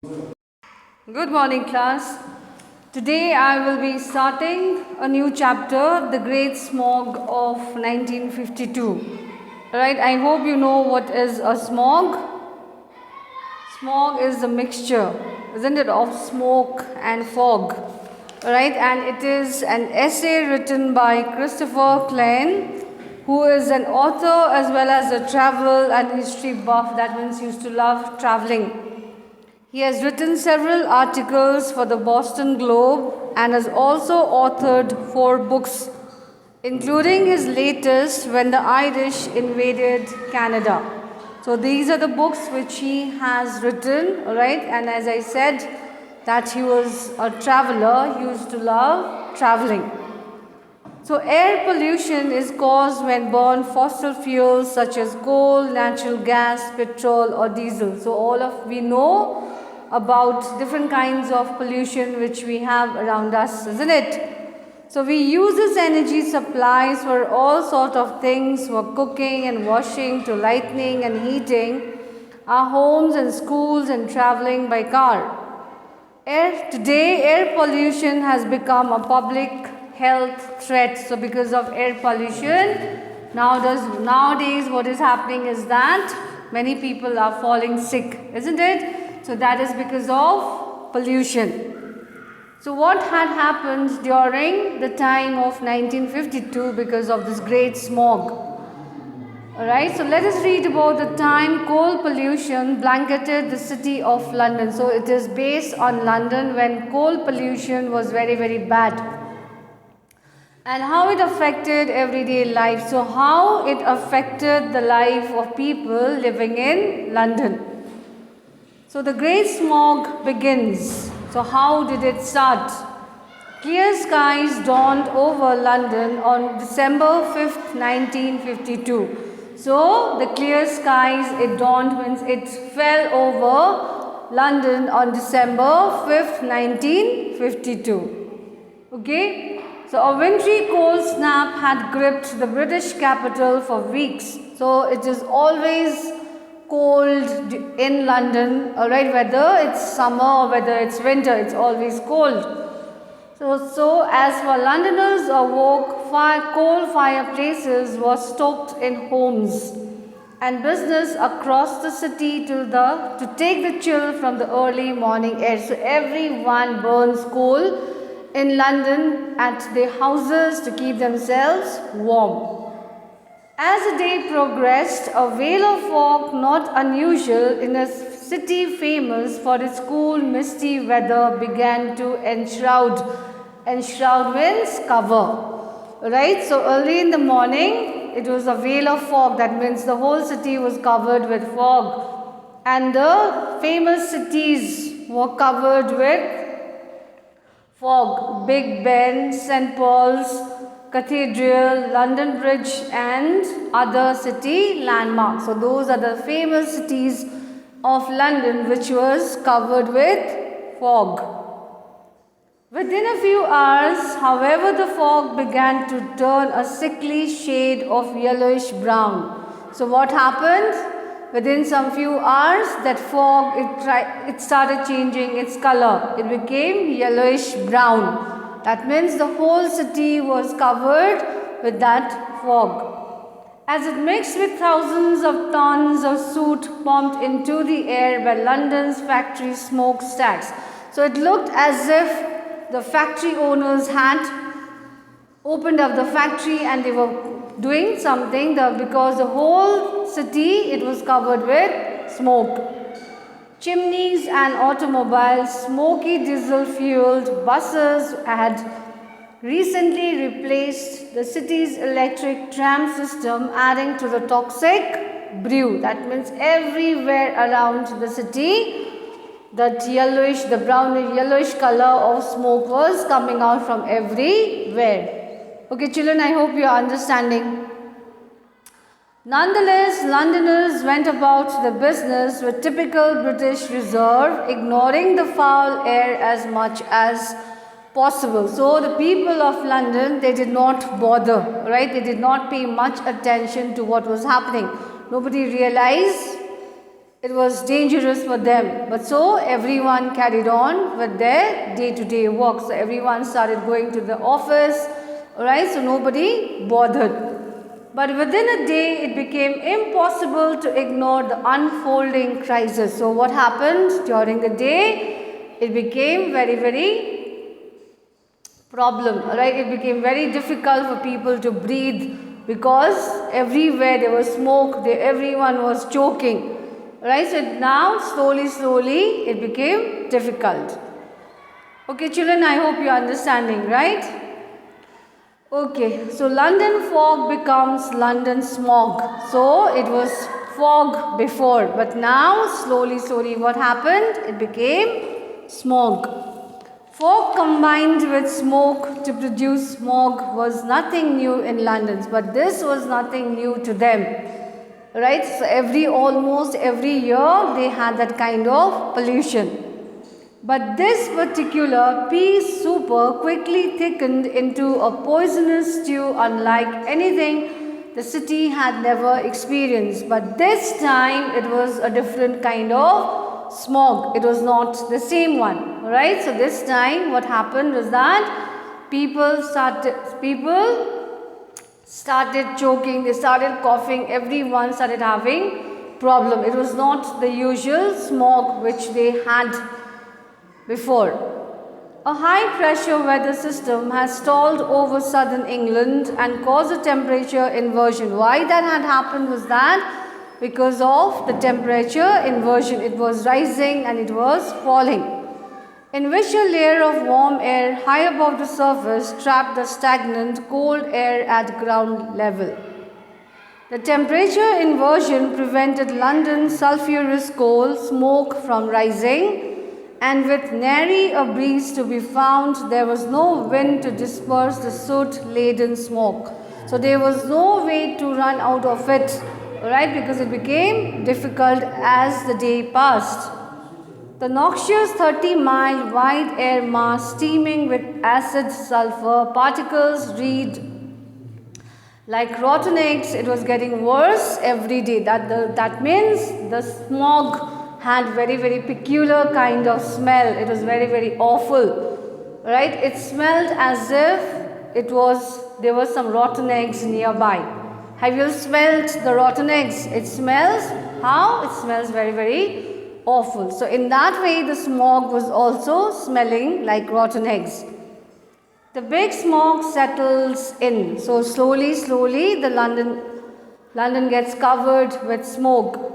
Good morning, class. Today I will be starting a new chapter, The Great Smog of 1952. Alright, I hope you know what is a smog. Smog is a mixture, isn't it, of smoke and fog. Alright, and it is an essay written by Christopher Klein, who is an author as well as a travel and history buff. That means he used to love traveling. He has written several articles for the Boston Globe and has also authored 4 books, including his latest, When the Irish Invaded Canada. So these are the books which he has written, alright, and as I said that he was a traveler, he used to love traveling. So air pollution is caused when burn fossil fuels such as coal, natural gas, petrol or diesel. So all of we know about different kinds of pollution which we have around us, isn't it? So we use this energy supplies for all sort of things, for cooking and washing to lighting and heating our homes and schools and traveling by car. Today air pollution has become a public health threat. So because of air pollution, nowadays what is happening is that many people are falling sick, isn't it? So that is because of pollution. So what had happened during the time of 1952 because of this great smog? Alright, so let us read about the time coal pollution blanketed the city of London. So it is based on London when coal pollution was very, very bad. And how it affected everyday life. So how it affected the life of people living in London. So the great smog begins. So how did it start? Clear skies dawned over London on December 5th, 1952. So the clear skies, it dawned means it fell over London on December 5th, 1952. Okay. So a wintry cold snap had gripped the British capital for weeks. So it is always cold in London, alright, whether it's summer or whether it's winter, it's always cold. So as for Londoners awoke, coal fireplaces were stoked in homes and business across the city to take the chill from the early morning air. So everyone burns coal in London at their houses to keep themselves warm. As the day progressed, a veil of fog, not unusual in a city famous for its cool, misty weather, began to enshroud. Enshroud means cover. Right? So early in the morning, it was a veil of fog. That means the whole city was covered with fog. And the famous cities were covered with fog. Big Ben, St. Paul's Cathedral, London Bridge and other city landmarks. So those are the famous cities of London which was covered with fog. Within a few hours, however, the fog began to turn a sickly shade of yellowish brown. So what happened? Within some few hours, that fog, it started changing its color. It became yellowish brown. That means the whole city was covered with that fog. As it mixed with thousands of tons of soot pumped into the air by London's factory smokestacks. So it looked as if the factory owners had opened up the factory and they were doing something because the whole city, it was covered with smoke. Chimneys and automobiles, smoky diesel-fueled buses had recently replaced the city's electric tram system, adding to the toxic brew. That means everywhere around the city, that yellowish, the brown yellowish color of smoke was coming out from everywhere. Okay, children, I hope you are understanding. Nonetheless, Londoners went about the business with typical British reserve, ignoring the foul air as much as possible. So the people of London, they did not bother, right? They did not pay much attention to what was happening. Nobody realized it was dangerous for them. But so everyone carried on with their day-to-day work. So everyone started going to the office, alright, so nobody bothered. But within a day, it became impossible to ignore the unfolding crisis. So what happened during the day? It became very problem, alright, it became very difficult for people to breathe because everywhere there was smoke, everyone was choking. Right, so now slowly it became difficult. Okay, children, I hope you are understanding, right? Okay, so London fog becomes London smog. So it was fog before, but now slowly what happened? It became smog. Fog combined with smoke to produce smog was nothing new in London, but this was nothing new to them. Right, so almost every year they had that kind of pollution. But this particular pea super quickly thickened into a poisonous stew unlike anything the city had never experienced. But this time it was a different kind of smog. It was not the same one. Right, so this time what happened was that people started choking, they started coughing, everyone started having problem. It was not the usual smog which they had before. A high pressure weather system has stalled over southern England and caused a temperature inversion. Why that had happened was that because of the temperature inversion. It was rising and it was falling, in which a layer of warm air high above the surface trapped the stagnant cold air at ground level. The temperature inversion prevented London's sulphurous coal smoke from rising, and with nary a breeze to be found, there was no wind to disperse the soot-laden smoke. So there was no way to run out of it, right? Because it became difficult as the day passed. The noxious 30-mile wide air mass steaming with acid sulfur particles read like rotten eggs. It was getting worse every day. That means the smog had very peculiar kind of smell. It was very awful, right? It smelled as if there was some rotten eggs nearby. Have you smelled the rotten eggs? It smells how? It smells very awful. So in that way the smog was also smelling like rotten eggs. The big smog settles in. So slowly the London gets covered with smoke.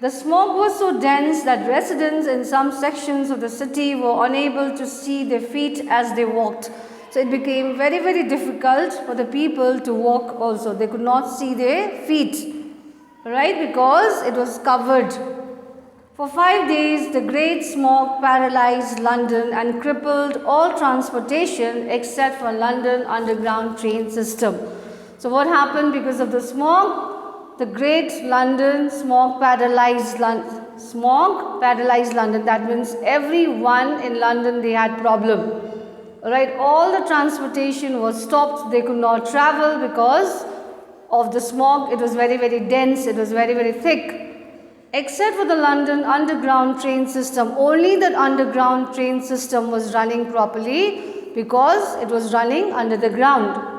The smog was so dense that residents in some sections of the city were unable to see their feet as they walked. So it became very difficult for the people to walk also. They could not see their feet, right? Because it was covered. For 5 days, the great smog paralyzed London and crippled all transportation except for London Underground train system. So what happened because of the smog? The great London smog paralyzed London. That means everyone in London, they had problem. Right? All the transportation was stopped. They could not travel because of the smog. It was very dense. It was very thick. Except for the London Underground train system. Only that underground train system was running properly because it was running under the ground.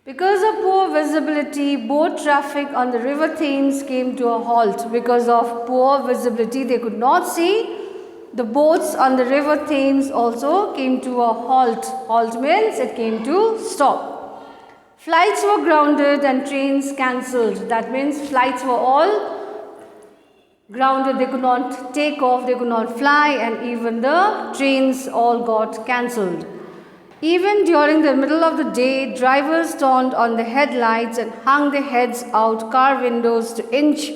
Because of poor visibility, boat traffic on the River Thames came to a halt. Because of poor visibility, they could not see. The boats on the River Thames also came to a halt. Halt means it came to stop. Flights were grounded and trains cancelled. That means flights were all grounded, they could not take off, they could not fly, and even the trains all got cancelled. Even during the middle of the day, drivers turned on the headlights and hung their heads out car windows to inch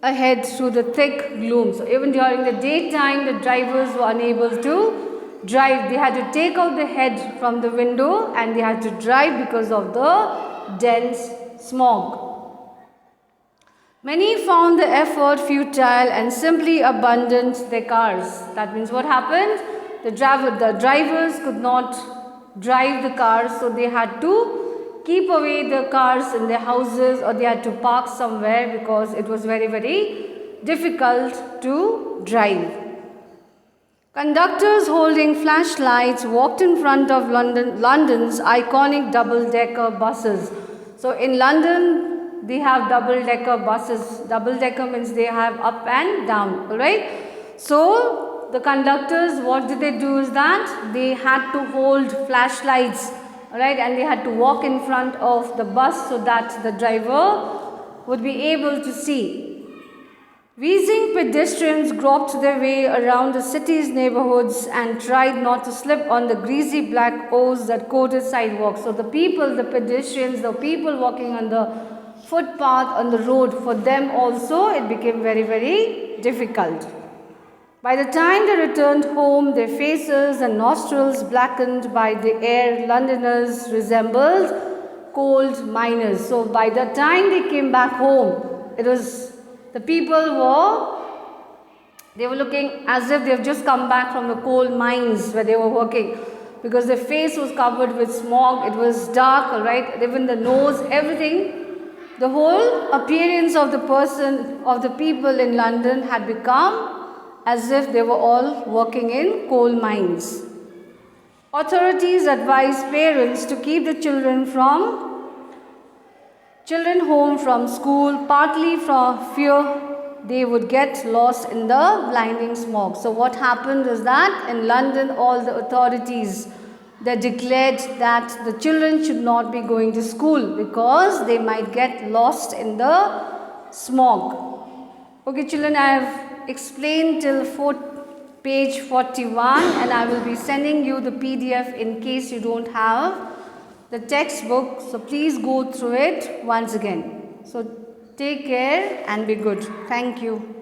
ahead through the thick gloom. So even during the daytime, the drivers were unable to drive. They had to take out the head from the window and they had to drive because of the dense smog. Many found the effort futile and simply abandoned their cars. That means what happened? The drivers could not drive the cars, so they had to keep away the cars in their houses or they had to park somewhere because it was very difficult to drive. Conductors holding flashlights walked in front of London's iconic double-decker buses. So in London, they have double-decker buses. Double-decker means they have up and down, alright? So the conductors, what did they do is that they had to hold flashlights, alright, and they had to walk in front of the bus so that the driver would be able to see. Wheezing pedestrians groped their way around the city's neighborhoods and tried not to slip on the greasy black O's that coated sidewalks. So the people, the pedestrians, the people walking on the footpath, on the road, for them also it became very, very difficult. By the time they returned home, their faces and nostrils blackened by the air, Londoners resembled coal miners. So by the time they came back home, the people were looking as if they have just come back from the coal mines where they were working, because their face was covered with smog, it was dark, alright, even the nose, everything, the whole appearance of the people in London had become as if they were all working in coal mines. Authorities advised parents to keep the children home from school, partly from fear they would get lost in the blinding smog. So what happened is that in London, all the authorities, they declared that the children should not be going to school because they might get lost in the smog. Okay children, I have explained till page 41 and I will be sending you the PDF in case you don't have the textbook. So please go through it once again. So take care and be good. Thank you.